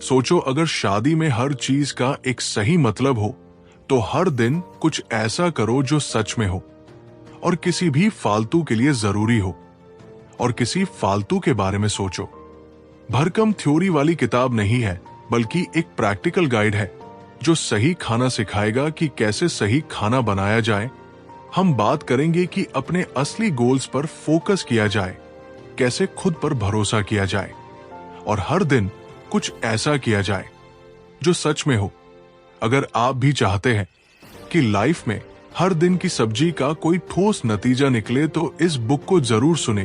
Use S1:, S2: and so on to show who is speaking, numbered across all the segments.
S1: सोचो, अगर शादी में हर चीज का एक सही मतलब हो तो हर दिन कुछ ऐसा करो जो सच में हो और किसी भी फालतू के लिए जरूरी हो। और किसी फालतू के बारे में सोचो। भरकम थ्योरी वाली किताब नहीं है, बल्कि एक प्रैक्टिकल गाइड है जो सही खाना सिखाएगा कि कैसे सही खाना बनाया जाए। हम बात करेंगे कि अपने असली गोल्स पर फोकस किया जाए, कैसे खुद पर भरोसा किया जाए और हर दिन कुछ ऐसा किया जाए जो सच में हो। अगर आप भी चाहते हैं कि लाइफ में हर दिन की सब्जी का कोई ठोस नतीजा निकले तो इस बुक को जरूर सुने,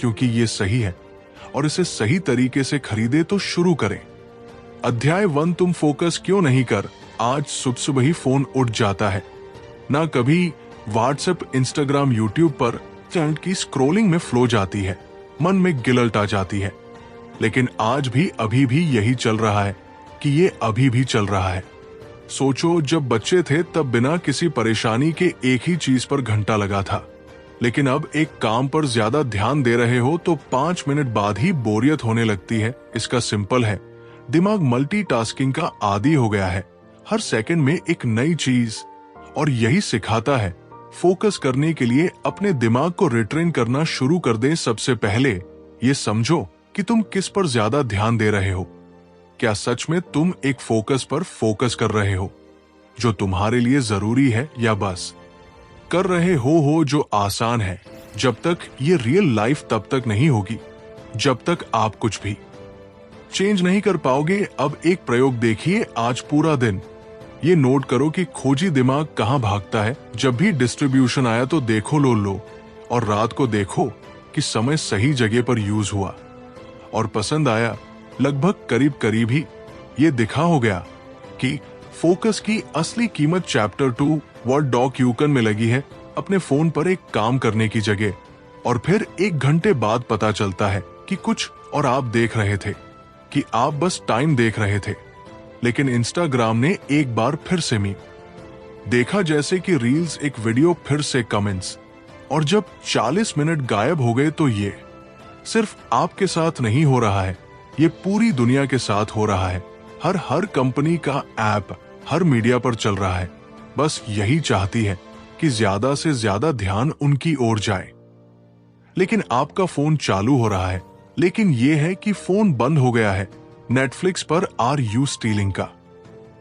S1: क्योंकि ये सही है और इसे सही तरीके से खरीदे तो शुरू करें। अध्याय 1, तुम फोकस क्यों नहीं कर। आज सुबह सुबह ही फोन उठ जाता है। ना कभी व्हाट्सएप, इंस्टाग्राम, यूट्यूब पर चैट की स्क्रोलिंग में फ्लो जाती है, मन में गिल्ट आ जाती है। लेकिन आज भी अभी भी यही चल रहा है कि ये अभी भी चल रहा है। सोचो, जब बच्चे थे तब बिना किसी परेशानी के एक ही चीज पर घंटा लगा था, लेकिन अब एक काम पर ज्यादा ध्यान दे रहे हो तो 5 मिनट बाद ही बोरियत होने लगती है। इसका सिंपल है, दिमाग मल्टीटास्किंग का आदी हो गया है, हर सेकंड में एक नई चीज। और यही सिखाता है फोकस करने के लिए अपने दिमाग को रिट्रेन करना शुरू कर दें। सबसे पहले ये समझो कि तुम किस पर ज्यादा ध्यान दे रहे हो। क्या सच में तुम एक फोकस पर फोकस कर रहे हो जो तुम्हारे लिए जरूरी है, या बस कर रहे हो जो आसान है। जब तक ये रियल लाइफ तब तक नहीं होगी जब तक आप कुछ भी चेंज नहीं कर पाओगे। अब एक प्रयोग देखिए, आज पूरा दिन ये नोट करो कि खोजी दिमाग कहां भागता है। जब भी डिस्ट्रीब्यूशन आया तो देखो लो, और रात को देखो कि समय सही जगह पर यूज हुआ और पसंद आया। लगभग करीब ही ये दिखा हो गया कि फोकस की असली कीमत चैप्टर 2 वर्ड डॉक यूकन में लगी है, अपने फोन पर एक काम करने की जगह। और फिर 1 घंटे बाद पता चलता है कि कुछ और आप देख रहे थे, कि आप बस टाइम देख रहे थे। लेकिन इंस्टाग्राम ने एक बार फिर से देखा, जैसे कि रील्स, एक वीडियो, फिर से कमेंट्स। और जब 40 मिनट गायब हो गए तो ये सिर्फ आपके साथ नहीं हो रहा है, ये पूरी दुनिया के साथ हो रहा है। हर कंपनी का ऐप हर मीडिया पर चल रहा है, बस यही चाहती है कि ज्यादा से ज्यादा ध्यान उनकी ओर जाए। लेकिन आपका फोन चालू हो रहा है, लेकिन यह है कि फोन बंद हो गया है। नेटफ्लिक्स पर आर यू स्टीलिंग का।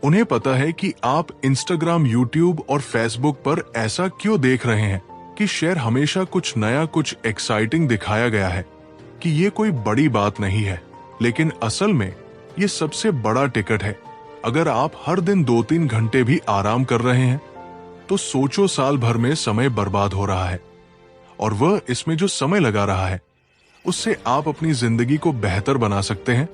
S1: उन्हें पता है कि आप इंस्टाग्राम, यूट्यूब और फेसबुक पर ऐसा क्यों देख रहे हैं कि शेयर हमेशा कुछ नया, कुछ एक्साइटिंग दिखाया गया है, कि ये कोई बड़ी बात नहीं है। लेकिन असल में ये सबसे बड़ा टिकट है। अगर आप हर दिन 2-3 घंटे भी आराम कर रहे हैं तो सोचो, साल भर में समय बर्बाद हो रहा है। और वह इसमें जो समय लगा रहा है उससे आप अपनी जिंदगी को बेहतर बना सकते हैं।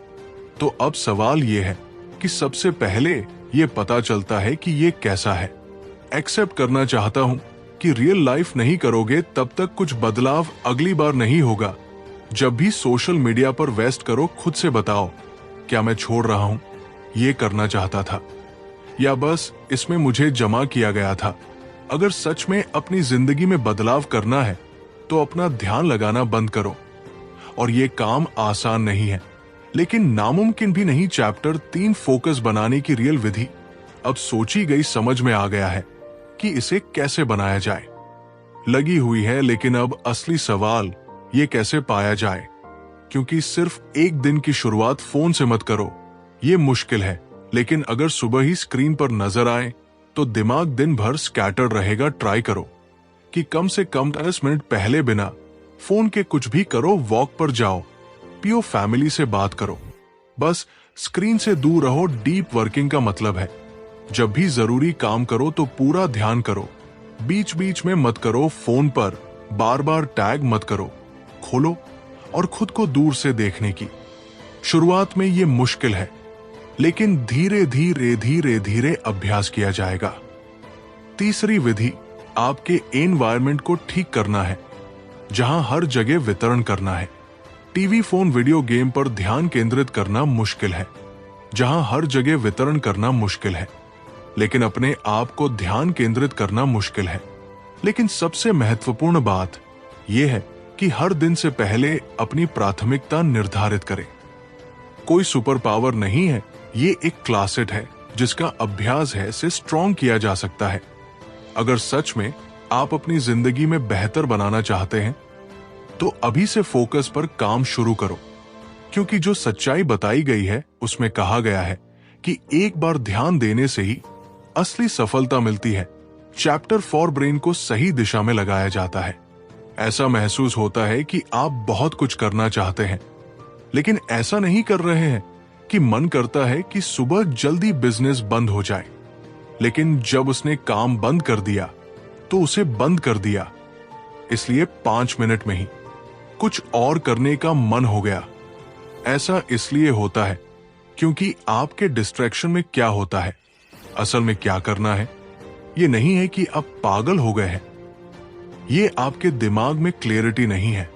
S1: तो अब सवाल यह है कि सबसे पहले यह पता चलता है कि यह कैसा है। एक्सेप्ट करना चाहता हूं कि रियल लाइफ नहीं करोगे तब तक कुछ बदलाव अगली बार नहीं होगा। जब भी सोशल मीडिया पर वेस्ट करो, खुद से बताओ, क्या मैं छोड़ रहा हूं? ये करना चाहता था, या बस इसमें मुझे जमा किया गया था। अगर सच में अपनी जिंदगी में बदलाव करना है तो अपना ध्यान लगाना बंद करो। और ये काम आसान नहीं है, लेकिन नामुमकिन भी नहीं। चैप्टर 3, फोकस बनाने की रियल विधि अब सोची गई समझ में आ गया है कि इसे कैसे बनाया जाए। लगी हुई है, लेकिन अब असली सवाल ये कैसे पाया जाए, क्योंकि सिर्फ एक दिन की शुरुआत फोन से मत करो, ये मुश्किल है। लेकिन अगर सुबह ही स्क्रीन पर नजर आए तो दिमाग दिन भर स्कैटर्ड रहेगा। ट्राई करो कि कम से कम 10 मिनट पहले बिना फोन के कुछ भी करो। वॉक पर जाओ, पियो, फैमिली से बात करो, बस स्क्रीन से दूर रहो। डीप वर्किंग का मतलब है जब भी जरूरी काम करो तो पूरा ध्यान करो, बीच बीच में मत करो। फोन पर बार बार टैग मत करो, खोलो और खुद को दूर से देखने की। शुरुआत में ये मुश्किल है, लेकिन धीरे धीरे अभ्यास किया जाएगा। तीसरी विधि, आपके एनवायरनमेंट को ठीक करना है, जहां हर जगह वितरण करना है। टीवी, फोन, वीडियो गेम पर ध्यान केंद्रित करना मुश्किल है, जहां हर जगह वितरण करना मुश्किल है। लेकिन अपने आप को ध्यान केंद्रित करना मुश्किल है। लेकिन सबसे महत्वपूर्ण बात यह है कि हर दिन से पहले अपनी प्राथमिकता निर्धारित करें। कोई सुपर पावर नहीं है ये एक क्लासेट है जिसका अभ्यास है से स्ट्रॉन्ग किया जा सकता है। अगर सच में आप अपनी जिंदगी में बेहतर बनाना चाहते हैं तो अभी से फोकस पर काम शुरू करो, क्योंकि जो सच्चाई बताई गई है उसमें कहा गया है कि एक बार ध्यान देने से ही असली सफलता मिलती है। चैप्टर 4 ब्रेन को सही दिशा में लगाया जाता है। ऐसा महसूस होता है कि आप बहुत कुछ करना चाहते हैं, लेकिन ऐसा नहीं कर रहे हैं कि मन करता है कि सुबह जल्दी बिजनेस बंद हो जाए, लेकिन जब उसने काम बंद कर दिया तो उसे बंद कर दिया, इसलिए 5 मिनट में ही कुछ और करने का मन हो गया। ऐसा इसलिए होता है क्योंकि आपके डिस्ट्रैक्शन में क्या होता है, असल में क्या करना है, ये नहीं है कि आप पागल हो गए हैं, ये आपके दिमाग में क्लैरिटी नहीं है।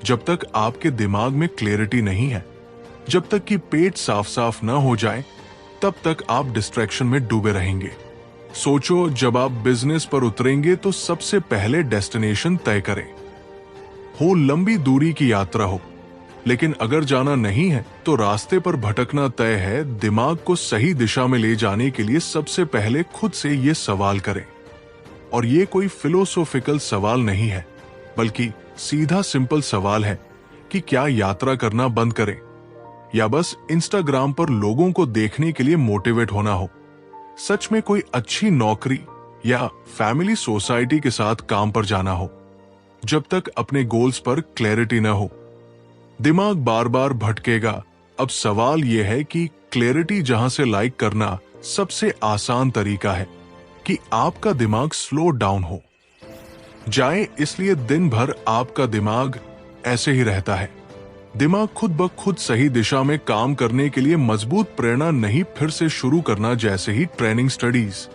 S1: जब तक आपके दिमाग में क्लैरिटी नहीं है, जब तक कि पेट साफ साफ ना हो जाए, तब तक आप डिस्ट्रैक्शन में डूबे रहेंगे। सोचो, जब आप बिजनेस पर उतरेंगे तो सबसे पहले डेस्टिनेशन तय करें। हो लंबी दूरी की यात्रा हो, लेकिन अगर जाना नहीं है तो रास्ते पर भटकना तय है। दिमाग को सही दिशा में ले जाने के लिए सबसे पहले खुद से ये सवाल करें, और ये कोई फिलोसॉफिकल सवाल नहीं है, बल्कि सीधा सिंपल सवाल है कि क्या यात्रा करना बंद करें या बस इंस्टाग्राम पर लोगों को देखने के लिए मोटिवेट होना हो। सच में कोई अच्छी नौकरी या फैमिली सोसाइटी के साथ काम पर जाना हो। जब तक अपने गोल्स पर क्लैरिटी न हो, दिमाग बार बार भटकेगा। अब सवाल यह है कि क्लैरिटी जहां से लाइक करना सबसे आसान तरीका है कि आपका दिमाग स्लो डाउन हो जाए, इसलिए दिन भर आपका दिमाग ऐसे ही रहता है। दिमाग खुद ब खुद सही दिशा में काम करने के लिए मजबूत प्रेरणा नहीं फिर से शुरू करना, जैसे ही ट्रेनिंग स्टडीज,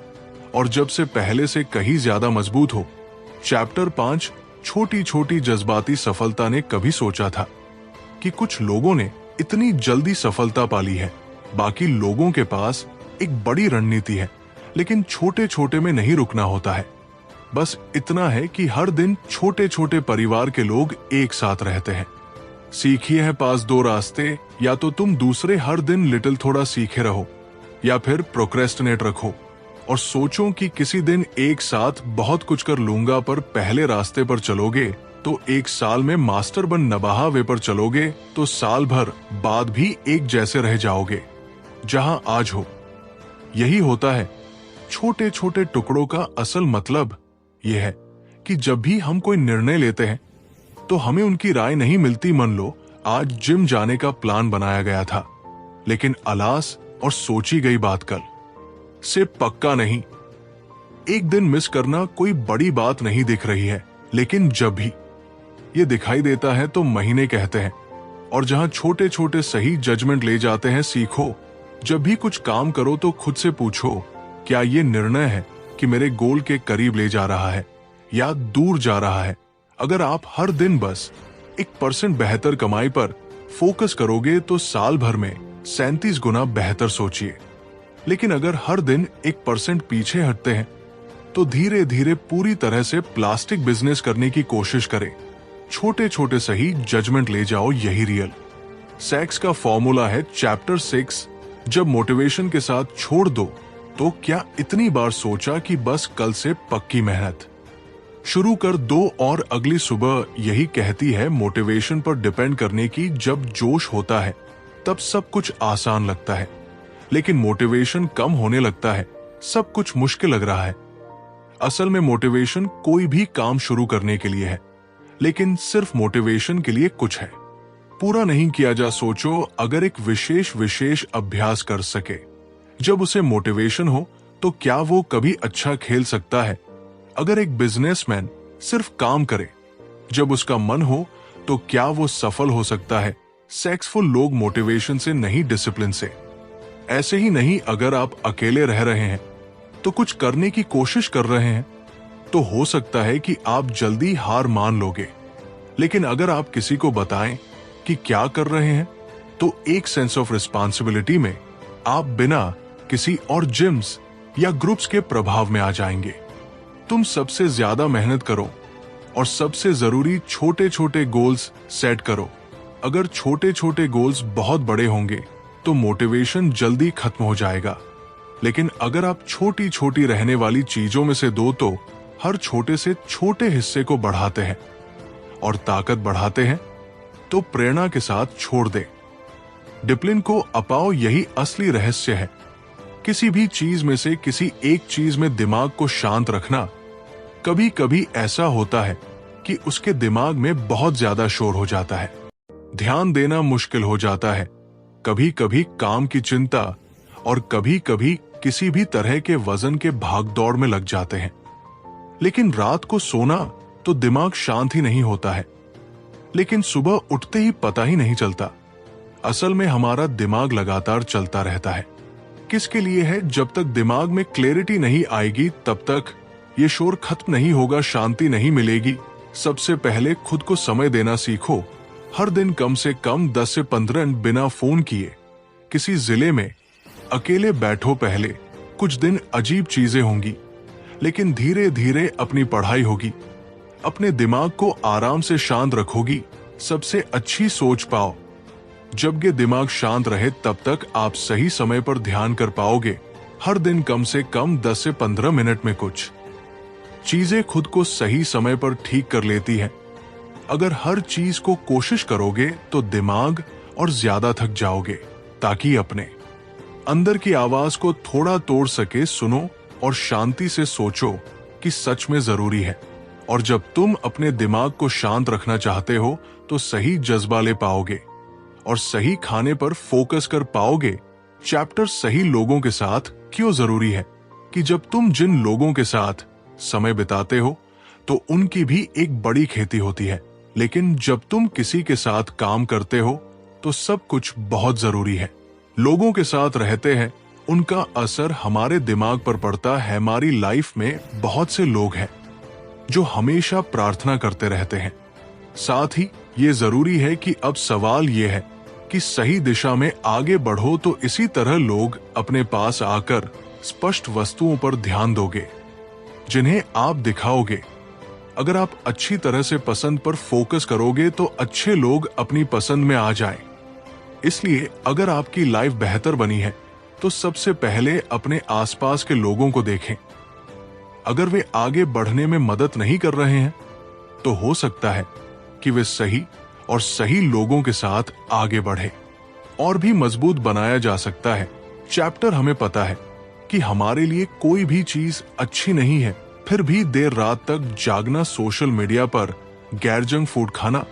S1: और जब से पहले से कहीं ज्यादा मजबूत हो। चैप्टर 5 छोटी छोटी जज्बाती सफलता ने कभी सोचा था कि कुछ लोगों ने इतनी जल्दी सफलता पाली है। बाकी लोगों के पास एक बड़ी रणनीति है, लेकिन छोटे छोटे में नहीं रुकना होता है। बस इतना है कि हर दिन छोटे छोटे परिवार के लोग एक साथ रहते हैं। सीखिए है पास 2 रास्ते, या तो तुम दूसरे हर दिन लिटिल थोड़ा सीखे रहो, या फिर प्रोक्रेस्टिनेट रखो और सोचो कि किसी दिन एक साथ बहुत कुछ कर लूंगा पर पहले रास्ते पर चलोगे तो 1 साल में मास्टर बन नबाहा वे पर चलोगे तो साल भर बाद भी एक जैसे रह जाओगे जहां आज हो। यही होता है छोटे छोटे टुकड़ों का असल मतलब यह है कि जब भी हम कोई निर्णय लेते हैं तो हमें उनकी राय नहीं मिलती। मान लो आज जिम जाने का प्लान बनाया गया था, लेकिन अलास और सोची गई बात कल से पक्का नहीं। एक दिन मिस करना कोई बड़ी बात नहीं दिख रही है, लेकिन जब भी ये दिखाई देता है तो महीने कहते हैं। और जहां छोटे छोटे सही जजमेंट ले जाते हैं, सीखो जब भी कुछ काम करो तो खुद से पूछो, क्या ये निर्णय है कि मेरे गोल के करीब ले जा रहा है या दूर जा रहा है। अगर आप हर दिन बस 1% बेहतर कमाई पर फोकस करोगे तो साल भर में 37 गुना बेहतर सोचिए। लेकिन अगर हर दिन 1% पीछे हटते हैं तो धीरे धीरे पूरी तरह से प्लास्टिक बिजनेस करने की कोशिश करें। छोटे छोटे सही जजमेंट ले जाओ, यही रियल सेक्स का फॉर्मूला है। चैप्टर 6 जब मोटिवेशन के साथ छोड़ दो तो क्या इतनी बार सोचा कि बस कल से पक्की मेहनत शुरू कर दो और अगली सुबह यही कहती है। मोटिवेशन पर डिपेंड करने की जब जोश होता है तब सब कुछ आसान लगता है, लेकिन मोटिवेशन कम होने लगता है सब कुछ मुश्किल लग रहा है। असल में मोटिवेशन कोई भी काम शुरू करने के लिए है, लेकिन सिर्फ मोटिवेशन के लिए कुछ है पूरा नहीं किया जा। सोचो अगर एक विशेष अभ्यास कर सके जब उसे मोटिवेशन हो तो क्या वो कभी अच्छा खेल सकता है। अगर एक बिजनेसमैन सिर्फ काम करे जब उसका मन हो तो क्या वो सफल हो सकता है। सक्सेसफुल लोग मोटिवेशन से नहीं, डिसिप्लिन से। ऐसे ही नहीं, अगर आप अकेले रह रहे हैं तो कुछ करने की कोशिश कर रहे हैं तो हो सकता है कि आप जल्दी हार मान लोगे, लेकिन अगर आप किसी को बताएं कि क्या कर रहे हैं तो एक सेंस ऑफ रिस्पॉन्सिबिलिटी में आप बिना किसी और जिम्स या ग्रुप्स के प्रभाव में आ जाएंगे। तुम सबसे ज्यादा मेहनत करो और सबसे जरूरी छोटे छोटे गोल्स सेट करो। अगर छोटे छोटे गोल्स बहुत बड़े होंगे तो मोटिवेशन जल्दी खत्म हो जाएगा। लेकिन अगर आप छोटी छोटी रहने वाली चीजों में से दो तो हर छोटे से छोटे हिस्से को बढ़ाते हैं और ताकत बढ़ाते हैं, तो प्रेरणा के साथ छोड़ दे। डिसिप्लिन को अपाओ, यही असली रहस्य है। किसी भी चीज में से किसी एक चीज में दिमाग को शांत रखना। कभी कभी ऐसा होता है कि उसके दिमाग में बहुत ज्यादा शोर हो जाता है, ध्यान देना मुश्किल हो जाता है, कभी कभी काम की चिंता और कभी कभी किसी भी तरह के वजन के भागदौड़ में लग जाते हैं। लेकिन रात को सोना तो दिमाग शांत ही नहीं होता है, लेकिन सुबह उठते ही पता ही नहीं चलता। असल में हमारा दिमाग लगातार चलता रहता है। किसके लिए है? जब तक दिमाग में क्लैरिटी नहीं आएगी तब तक ये शोर खत्म नहीं होगा, शांति नहीं मिलेगी। सबसे पहले खुद को समय देना सीखो। हर दिन कम से कम 10 से 15 मिनट बिना फोन किए किसी जिले में अकेले बैठो। पहले कुछ दिन अजीब चीजें होंगी, लेकिन धीरे धीरे अपनी पढ़ाई होगी, अपने दिमाग को आराम से शांत रखोगी, सबसे अच्छी सोच पाओ। जब ये दिमाग शांत रहे तब तक आप सही समय पर ध्यान कर पाओगे। हर दिन कम से कम 10 से 15 मिनट में कुछ चीजें खुद को सही समय पर ठीक कर लेती हैं। अगर हर चीज को कोशिश करोगे तो दिमाग और ज्यादा थक जाओगे। ताकि अपने अंदर की आवाज को थोड़ा तोड़ सके, सुनो और शांति से सोचो कि सच में जरूरी है। और जब तुम अपने दिमाग को शांत रखना चाहते हो तो सही जज्बा ले पाओगे और सही खाने पर फोकस कर पाओगे। चैप्टर सही लोगों के साथ क्यों जरूरी है कि जब तुम जिन लोगों के साथ समय बिताते हो तो उनकी भी एक बड़ी खेती होती है, लेकिन जब तुम किसी के साथ काम करते हो तो सब कुछ बहुत जरूरी है। लोगों के साथ रहते हैं, उनका असर हमारे दिमाग पर पड़ता है। हमारी लाइफ में बहुत से लोग हैं जो हमेशा प्रार्थना करते रहते हैं। साथ ही ये जरूरी है कि अब सवाल ये है कि सही दिशा में आगे बढ़ो तो इसी तरह लोग अपने पास आकर स्पष्ट वस्तुओं पर ध्यान दोगे जिन्हें आप दिखाओगे। अगर आप अच्छी तरह से पसंद पर फोकस करोगे तो अच्छे लोग अपनी पसंद में आ जाएं। इसलिए अगर आपकी लाइफ बेहतर बनी है तो सबसे पहले अपने आसपास के लोगों को देखें। अगर वे आगे बढ़ने में मदद नहीं कर रहे हैं तो हो सकता है कि वे सही और सही लोगों के साथ आगे बढ़े। और भी मजबूत बनाया जा सकता है। चैप्टर हमें पता है कि हमारे लिए कोई भी चीज अच्छी नहीं है, फिर भी देर रात तक जागना, सोशल मीडिया पर गैर जंक फूड खाना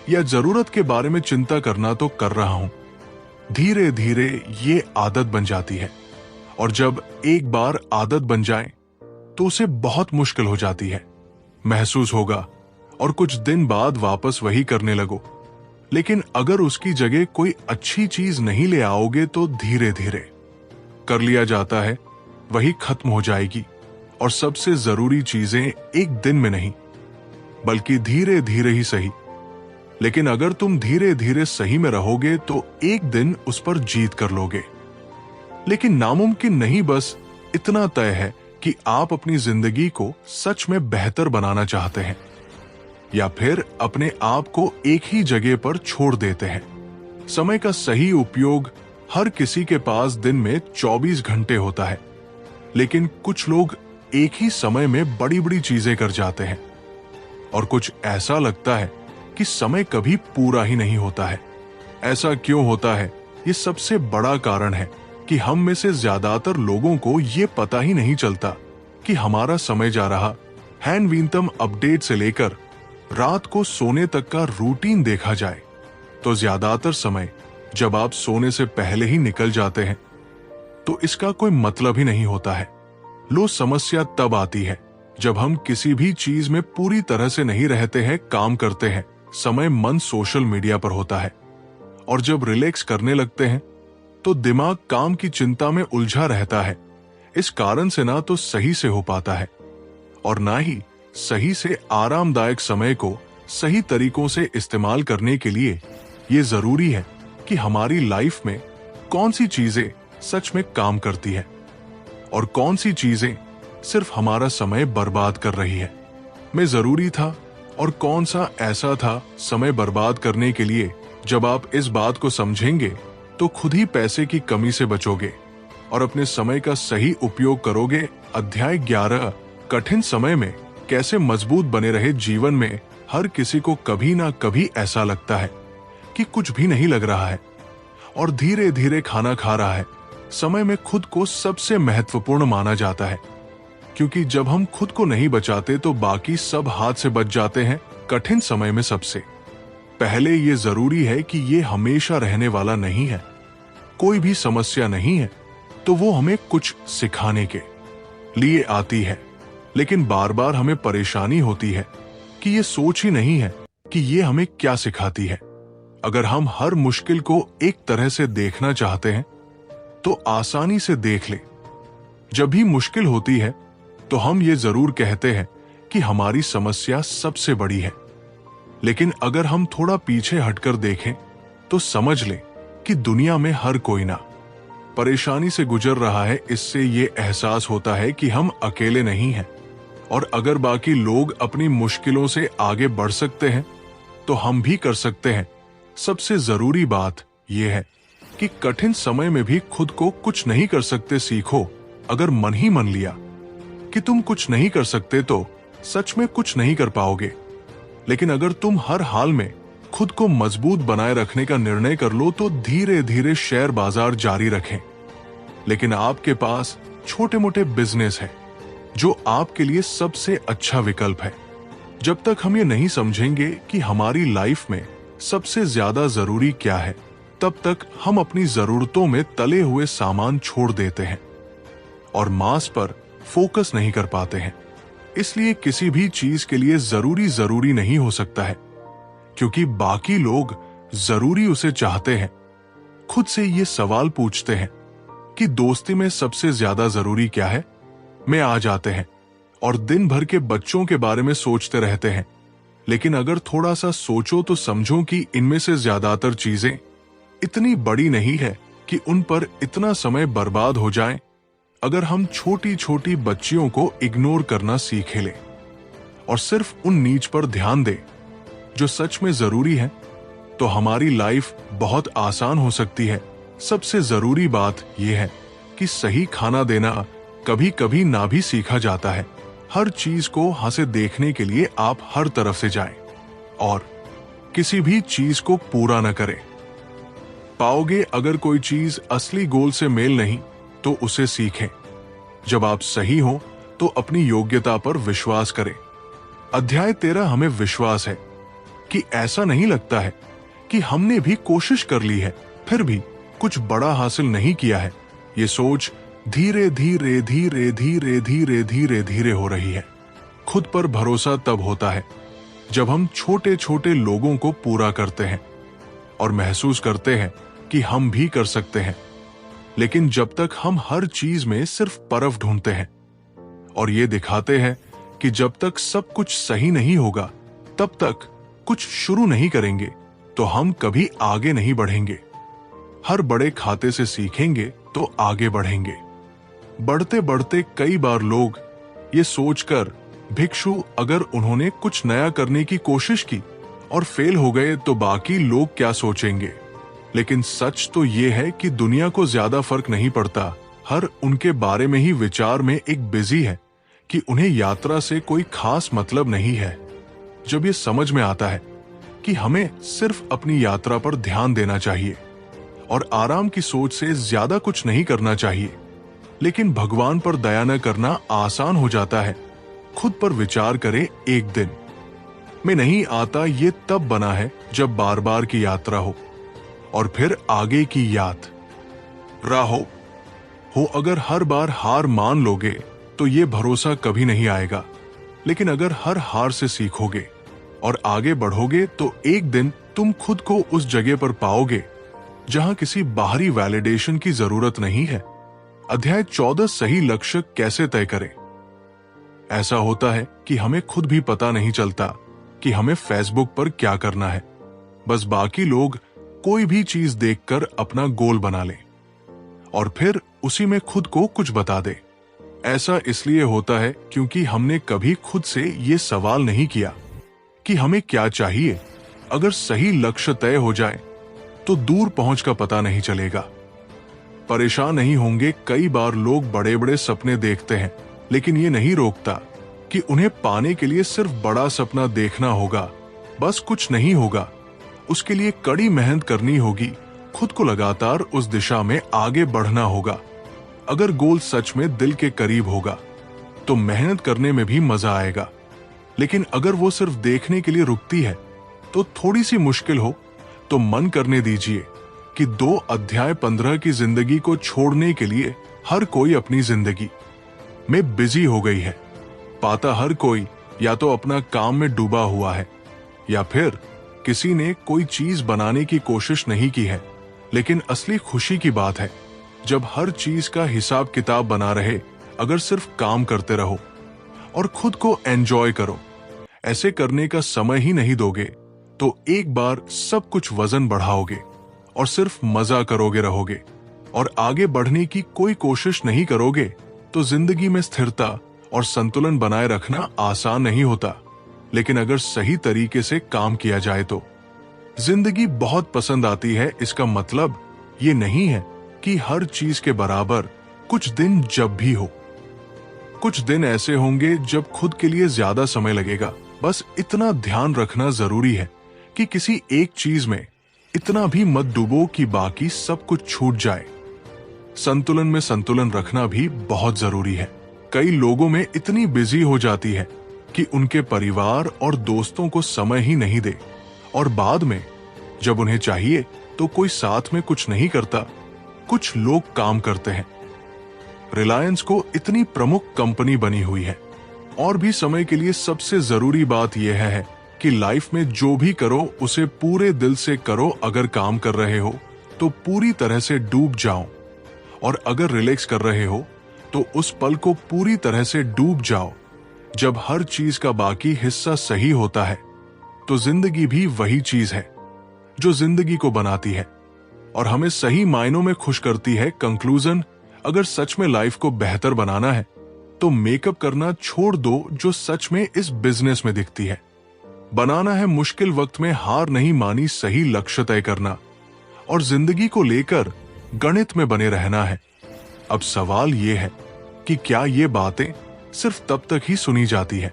S1: या जरूरत के बारे में चिंता करना तो कर रहा हूं। धीरे धीरे ये आदत बन जाती है और जब एक बार आदत बन जाए तो उसे बहुत मुश्किल हो जाती है। महसूस होगा और कुछ दिन बाद वापस वही करने लगो। लेकिन अगर उसकी जगह कोई अच्छी चीज नहीं ले आओगे तो धीरे धीरे कर लिया जाता है वही खत्म हो जाएगी। और सबसे जरूरी चीजें एक दिन में नहीं बल्कि धीरे धीरे ही सही। लेकिन अगर तुम धीरे धीरे सही में रहोगे तो एक दिन उस पर जीत कर लोगे। लेकिन नामुमकिन नहीं, बस इतना तय है कि आप अपनी जिंदगी को सच में बेहतर बनाना चाहते हैं या फिर अपने आप को एक ही जगह पर छोड़ देते हैं। समय का सही उपयोग हर किसी के पास दिन में 24 घंटे होता है, लेकिन कुछ लोग एक ही समय में बड़ी बड़ी चीजें कर जाते हैं और कुछ ऐसा लगता है कि समय कभी पूरा ही नहीं होता है। ऐसा क्यों होता है? ये सबसे बड़ा कारण है कि हम में से ज्यादातर लोगों को ये पता ही नहीं चलता कि हमारा समय जा रहा है। नवीनतम अपडेट से लेकर रात को सोने तक का रूटीन देखा जाए तो ज्यादातर समय जब आप सोने से पहले ही निकल जाते हैं तो इसका कोई मतलब ही नहीं होता है। लो, समस्या तब आती है जब हम किसी भी चीज में पूरी तरह से नहीं रहते हैं, काम करते हैं, समय मन सोशल मीडिया पर होता है और जब रिलैक्स करने लगते हैं तो दिमाग काम की चिंता में उलझा रहता है। इस कारण से ना तो सही से हो पाता है और ना ही सही से आरामदायक समय को सही तरीकों से इस्तेमाल करने के लिए ये जरूरी है कि हमारी लाइफ में कौन सी चीजें सच में काम करती है और कौन सी चीजें सिर्फ हमारा समय बर्बाद कर रही है। मैं जरूरी था और कौन सा ऐसा था समय बर्बाद करने के लिए। जब आप इस बात को समझेंगे तो खुद ही पैसे की कमी से बचोगे और अपने समय का सही उपयोग करोगे। अध्याय 11, कठिन समय में कैसे मजबूत बने रहे। जीवन में हर किसी को कभी ना कभी ऐसा लगता है कि कुछ भी नहीं लग रहा है और धीरे धीरे खाना खा रहा है। समय में खुद को सबसे महत्वपूर्ण माना जाता है, क्योंकि जब हम खुद को नहीं बचाते तो बाकी सब हाथ से बच जाते हैं। कठिन समय में सबसे पहले ये जरूरी है कि ये हमेशा रहने वाला नहीं है। कोई भी समस्या नहीं है तो वो हमें कुछ सिखाने के लिए आती है, लेकिन बार बार हमें परेशानी होती है कि ये सोच ही नहीं है कि ये हमें क्या सिखाती है। अगर हम हर मुश्किल को एक तरह से देखना चाहते हैं तो आसानी से देख ले। जब भी मुश्किल होती है तो हम ये जरूर कहते हैं कि हमारी समस्या सबसे बड़ी है, लेकिन अगर हम थोड़ा पीछे हटकर देखें तो समझ लें कि दुनिया में हर कोई ना परेशानी से गुजर रहा है। इससे ये एहसास होता है कि हम अकेले नहीं हैं, और अगर बाकी लोग अपनी मुश्किलों से आगे बढ़ सकते हैं तो हम भी कर सकते हैं। सबसे जरूरी बात यह है कि कठिन समय में भी खुद को कुछ नहीं कर सकते सीखो। अगर मन ही मन लिया कि तुम कुछ नहीं कर सकते तो सच में कुछ नहीं कर पाओगे, लेकिन अगर तुम हर हाल में खुद को मजबूत बनाए रखने का निर्णय कर लो तो धीरे धीरे शेयर बाजार जारी रखें। लेकिन आपके पास छोटे मोटे बिजनेस है जो आपके लिए सबसे अच्छा विकल्प है। जब तक हम ये नहीं समझेंगे कि हमारी लाइफ में सबसे ज्यादा जरूरी क्या है, तब तक हम अपनी जरूरतों में तले हुए सामान छोड़ देते हैं और मांस पर फोकस नहीं कर पाते हैं। इसलिए किसी भी चीज के लिए जरूरी नहीं हो सकता है, क्योंकि बाकी लोग जरूरी उसे चाहते हैं। खुद से ये सवाल पूछते हैं कि दोस्ती में सबसे ज्यादा जरूरी क्या है, में आ जाते हैं और दिन भर के बच्चों के बारे में सोचते रहते हैं। लेकिन अगर थोड़ा सा सोचो तो समझो कि इनमें से ज्यादातर चीजें इतनी बड़ी नहीं है कि उन पर इतना समय बर्बाद हो जाए। अगर हम छोटी छोटी बच्चियों को इग्नोर करना सीख लें और सिर्फ उन नीच पर ध्यान दें जो सच में जरूरी है, तो हमारी लाइफ बहुत आसान हो सकती है। सबसे जरूरी बात यह है कि सही खाना देना कभी कभी ना भी सीखा जाता है। हर चीज को हंसे देखने के लिए आप हर तरफ से जाएं और किसी भी चीज को पूरा न करें। पाओगे अगर कोई चीज असली गोल से मेल नहीं तो उसे सीखें। जब आप सही हो तो अपनी योग्यता पर विश्वास करें। अध्याय 13 हमें विश्वास है कि ऐसा नहीं लगता है कि हमने भी कोशिश कर ली है फिर भी कुछ बड़ा हासिल नहीं किया है। ये सोच धीरे धीरे धीरे धीरे धीरे धीरे धीरे हो रही है। खुद पर भरोसा तब होता है जब हम छोटे छोटे लोगों को पूरा करते हैं और महसूस करते हैं कि हम भी कर सकते हैं। लेकिन जब तक हम हर चीज में सिर्फ परख ढूंढते हैं और ये दिखाते हैं कि जब तक सब कुछ सही नहीं होगा तब तक कुछ शुरू नहीं करेंगे, तो हम कभी आगे नहीं बढ़ेंगे। हर बड़े खाते से सीखेंगे तो आगे बढ़ेंगे। बढ़ते बढ़ते कई बार लोग ये सोचकर भिक्षु अगर उन्होंने कुछ नया करने की कोशिश की और फेल हो गए तो बाकी लोग क्या सोचेंगे। लेकिन सच तो ये है कि दुनिया को ज्यादा फर्क नहीं पड़ता। हर उनके बारे में ही विचार में एक बिजी है कि उन्हें यात्रा से कोई खास मतलब नहीं है। जब ये समझ में आता है कि हमें सिर्फ अपनी यात्रा पर ध्यान देना चाहिए और आराम की सोच से ज्यादा कुछ नहीं करना चाहिए, लेकिन भगवान पर दया न करना आसान हो जाता है। खुद पर विचार करें। एक दिन में नहीं आता, ये तब बना है जब बार बार की यात्रा हो और फिर आगे की याद राह हो। अगर हर बार हार मान लोगे तो ये भरोसा कभी नहीं आएगा, लेकिन अगर हर हार से सीखोगे और आगे बढ़ोगे तो एक दिन तुम खुद को उस जगह पर पाओगे जहां किसी बाहरी वैलिडेशन की जरूरत नहीं है। अध्याय 14 सही लक्ष्य कैसे तय करें। ऐसा होता है कि हमें खुद भी पता नहीं चलता कि हमें फेसबुक पर क्या करना है। बस बाकी लोग कोई भी चीज देखकर अपना गोल बना लें और फिर उसी में खुद को कुछ बता दे। ऐसा इसलिए होता है क्योंकि हमने कभी खुद से ये सवाल नहीं किया कि हमें क्या चाहिए। अगर सही लक्ष्य तय हो जाए तो दूर पहुंच का पता नहीं चलेगा। परेशान नहीं होंगे। कई बार लोग बड़े बड़े सपने देखते हैं, लेकिन ये नहीं रोकता कि उन्हें पाने के लिए सिर्फ बड़ा सपना देखना होगा बस कुछ नहीं होगा। उसके लिए कड़ी मेहनत करनी होगी, खुद को लगातार उस दिशा में आगे बढ़ना होगा। अगर गोल सच में दिल के करीब होगा तो मेहनत करने में भी मजा आएगा, लेकिन अगर वो सिर्फ देखने के लिए रुकती है तो थोड़ी सी मुश्किल हो तो मन करने दीजिए कि 2 अध्याय 15 की जिंदगी को छोड़ने के लिए हर कोई अपनी जिंदगी में बिजी हो गई है। पाता हर कोई या तो अपना काम में डूबा हुआ है या फिर किसी ने कोई चीज बनाने की कोशिश नहीं की है। लेकिन असली खुशी की बात है जब हर चीज का हिसाब किताब बना रहे, अगर सिर्फ काम करते रहो और खुद को एंजॉय करो। ऐसे करने का समय ही नहीं दोगे तो एक बार सब कुछ वजन बढ़ाओगे और सिर्फ मजा करोगे रहोगे और आगे बढ़ने की कोई कोशिश नहीं करोगे तो जिंदगी में स्थिरता और संतुलन बनाए रखना आसान नहीं होता। लेकिन अगर सही तरीके से काम किया जाए तो जिंदगी बहुत पसंद आती है। इसका मतलब ये नहीं है कि हर चीज के बराबर। कुछ दिन जब भी हो, कुछ दिन ऐसे होंगे जब खुद के लिए ज्यादा समय लगेगा। बस इतना ध्यान रखना जरूरी है कि किसी एक चीज में इतना भी मत डूबो कि बाकी सब कुछ छूट जाए। संतुलन में संतुलन रखना भी बहुत जरूरी है। कई लोगों में इतनी बिजी हो जाती है कि उनके परिवार और दोस्तों को समय ही नहीं दे, और बाद में जब उन्हें चाहिए तो कोई साथ में कुछ नहीं करता। कुछ लोग काम करते हैं। रिलायंस को इतनी प्रमुख कंपनी बनी हुई है, और भी समय के लिए सबसे जरूरी बात यह है कि लाइफ में जो भी करो उसे पूरे दिल से करो। अगर काम कर रहे हो तो पूरी तरह से डूब जाओ, और अगर रिलैक्स कर रहे हो तो उस पल को पूरी तरह से डूब जाओ। जब हर चीज का बाकी हिस्सा सही होता है तो जिंदगी भी वही चीज है जो जिंदगी को बनाती है और हमें सही मायनों में खुश करती है। कंक्लूजन, अगर सच में लाइफ को बेहतर बनाना है तो मेकअप करना छोड़ दो जो सच में इस बिजनेस में दिखती है। बनाना है मुश्किल वक्त में हार नहीं मानी, सही लक्ष्य तय करना और जिंदगी को लेकर गणित में बने रहना है। अब सवाल यह है कि क्या ये बातें सिर्फ तब तक ही सुनी जाती है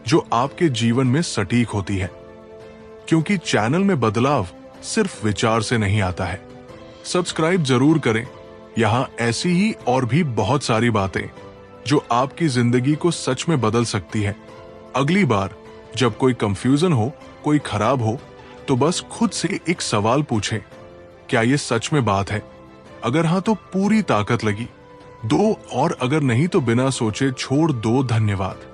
S1: जो आपके जीवन में सटीक होती है, क्योंकि चैनल में बदलाव सिर्फ विचार से नहीं आता है। सब्सक्राइब जरूर करें। यहां ऐसी ही और भी बहुत सारी बातें जो आपकी जिंदगी को सच में बदल सकती है। अगली बार जब कोई कंफ्यूजन हो, कोई खराब हो, तो बस खुद से एक सवाल पूछें, क्या ये सच में बात है? अगर हां तो पूरी ताकत लगी दो, और अगर नहीं तो बिना सोचे छोड़ दो। धन्यवाद।